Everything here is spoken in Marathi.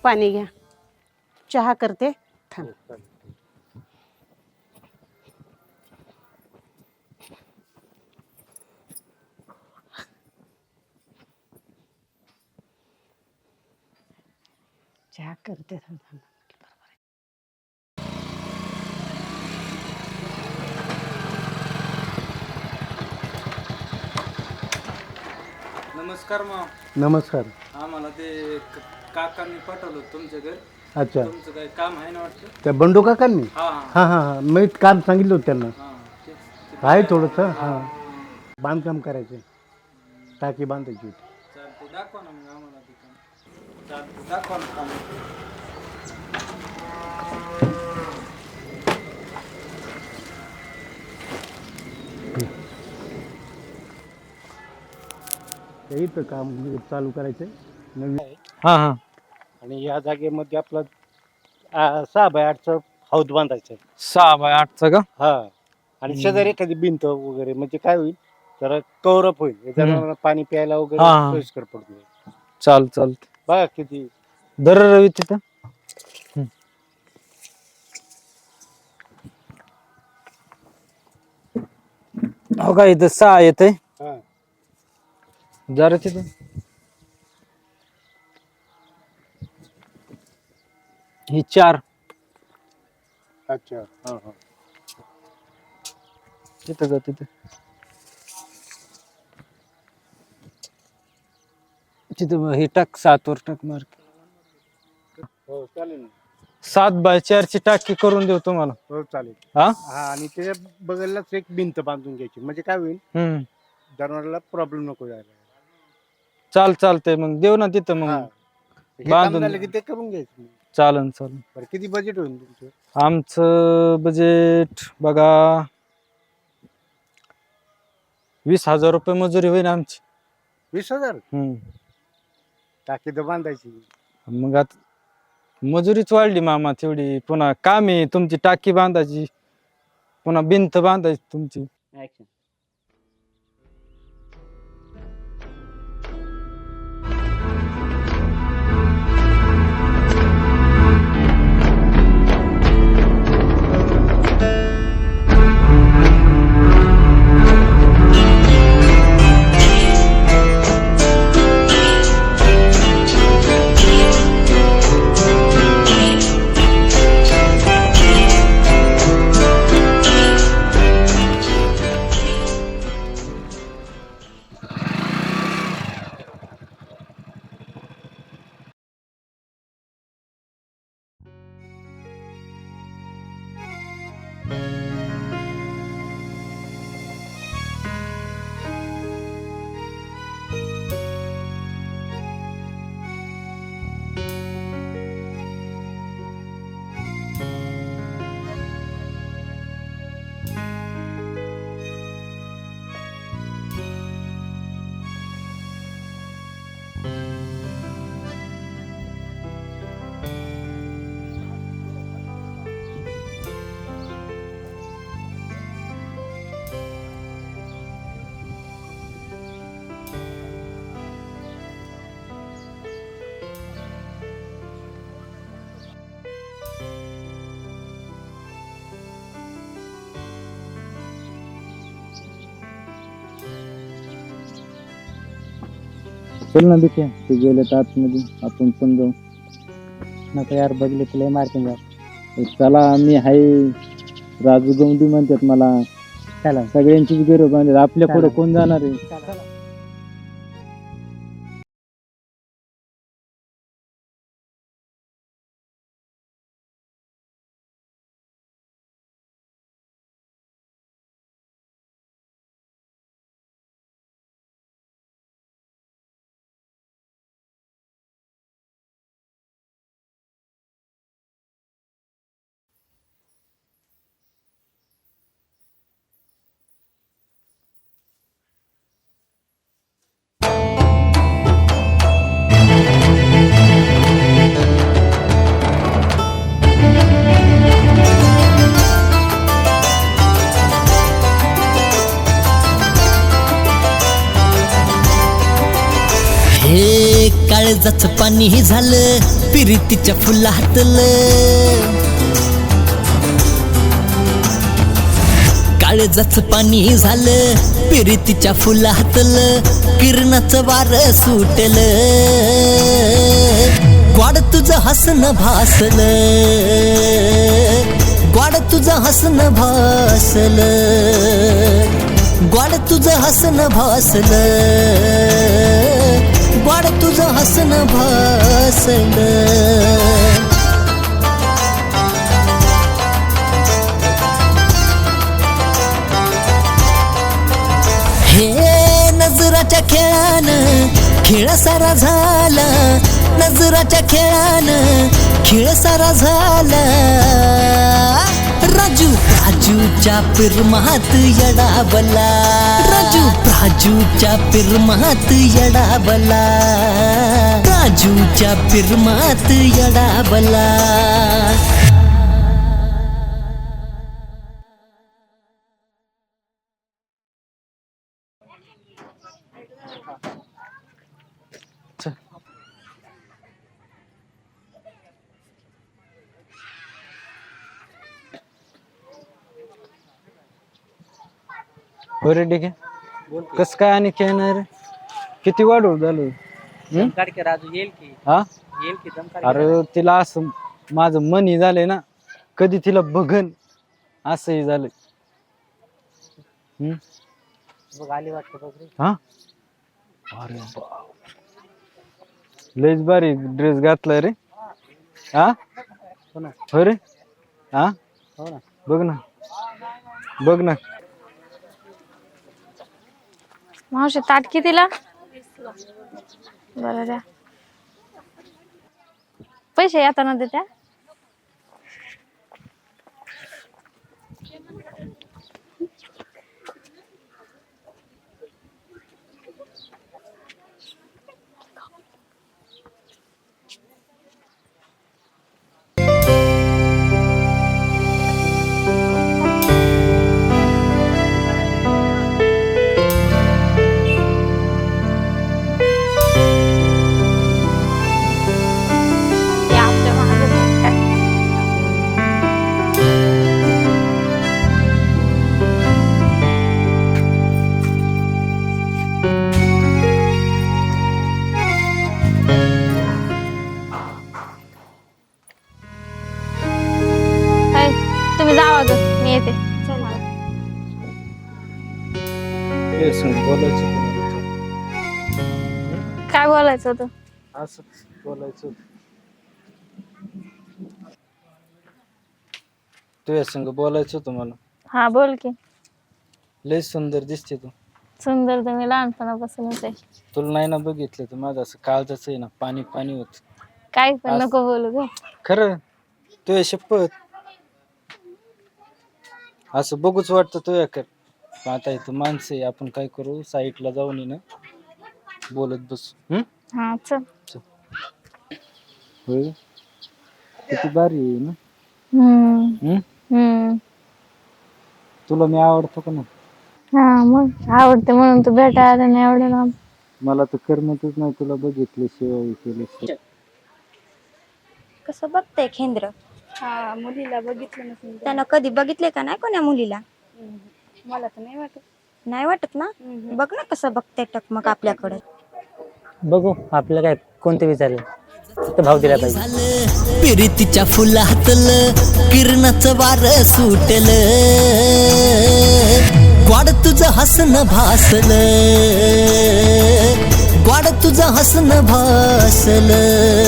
पाणी घ्या. चहा करते, थांब. चहा करते, थांब. नमस्कार माव. नमस्कार. आम्हाला ते काकांनी पाठवलं तुमच्याकडे. अच्छा, तुमचं काही काम आहे ना वाटतं? त्या बंडू काकांनी? हां हां हां हां, मी काम सांगितलं होतं त्यांना. हां आहे थोडंसं. हां, बांधकाम करायचं, टाकी बांधायची होती. चालते, दाखवा ना मग आम्हाला ते काम. चालते, दाखवा ना काम. ते इथं काम चालू करायचं नवीन. हां हां. आणि या जागेमध्ये आपलं 6x8चं हौद बांधायचं आहे. 6x8 का? हा, आणि शेजारी एखादी भिंत वगैरे, म्हणजे काय होईल तर कौरप होईल, जनावरांना पाणी प्यायला वगैरे हा. सोयीस्कर पडतो. चालते. बघा किती. दर रवी तिथं. हो का, इथं 6 येते. हा, जरा तिथं ही 4. अच्छा. हा हा, तिथं तिथं हे टाक, 7 वर टाक मार्क. हो चालेल ना. 7x4 टाकी करून देऊ तुम्हाला. हो चालेल. हा. हा, आणि त्याच्या बगललाच एक भिंत बांधून घ्यायची, म्हणजे काय होईल जनावराला प्रॉब्लेम नको यायला. चालतंय मग देऊ ना तिथं हा, मग. हे काम बांधून झालं की ते करून घ्यायचं. चालन. बरं, किती बजेट होईल तुमचं? आमचं बजेट बघा 20,000 रुपये मजुरी होईल आमची. 20,000? टाकी तर बांधायची. मग आता मजुरीच वाढली मामा तेवढी, पुन्हा काम आहे तुमची टाकी बांधायची, पुन्हा भिंत बांधायची तुमची. चल ना बिट्या, ते गेले तर आतमध्ये, आपण पण जाऊ. नका यार, बघले तुला मार्किंग. चला, मी हाय. राजू गवंडी म्हणतात मला. चला, सगळ्यांचीच गरज आहे, आपल्या पुढे कोण जाणार आहे? काळजाच पाणी झालं प्रीतीच्या फुलातलं काळजाच पाणी झालं प्रीतीच्या फुलातलं किरणाचं वार सुटलं ग्वाड तुझं हसणं भासलं ग्वाड तुझं हसणं भासलं ग्वाड तुझं हसणं भासलं ग्वाड तुझं हसणं भासलं हे नजराच्या खेळानं खेळ सारा झाला नजराच्या खेळानं खेळ सारा झाला राजूच्या पिरमात येडावला राजूच्या पिरमात येडावला राजूच्या पिरमात येडावला बरे ठीक आहे कस काय आणि काय नाही रे किती वाढव झालं काढके राजू येईल की हा दम अरे तिला असं माझं मनही झालंय ना कधी तिला बघन असंही झालंय बघ आली वाटतं बघ रे हा अरे लयच भारी ड्रेस घातलाय रे हा हो ना हो रे हा हो ना बघ ना मावशी ताट कितीला बरं द्या पैसे येताना देत्या तुम्ही जावा ग मी येते बोलायचं काय बोलायचं होतं असं बोलायचं तुझ्या संग बोलायचं होतं मला हा बोल की लय सुंदर दिसते तू सुंदर तुम्ही लहानपणापासूनच आहे तुला नाही ना बघितलं तर माझं असं काळजाच आहे ना पाणी पाणी होत काय पण नको बोलू ग खरं तुझ्या शपथ असं बघूच वाटतं तुझ्या कर आता इथं माणसं आहे आपण काय करू साईडला जाऊन ना बोलत बसू हा चल होय किती भारी आहे ना हम्म हम्म तुला मी आवडतो का ना हा मग आवडते म्हणून तू भेटायला नाही एवढं लांब मला तर करमतच नाही तुला बघितल्याशिवाय केल्याशिवाय कसं बघते खेंद्र हा मुलीला बघितलं नसेल त्यानं कधी बघितले का नाही कोण्या मुलीला मला तर नाही वाटत नाही वाटत ना बघ ना कसं बघते टकमक आपल्याकडे बघू आपल्याला काय कोणते विचारले फक्त भाव दिला पाहिजे झालं प्रीतीच्या फुलातलं किरणाचं वार सुटलं ग्वाड तुझं हसणं भासलं ग्वाड तुझं हसणं भासलं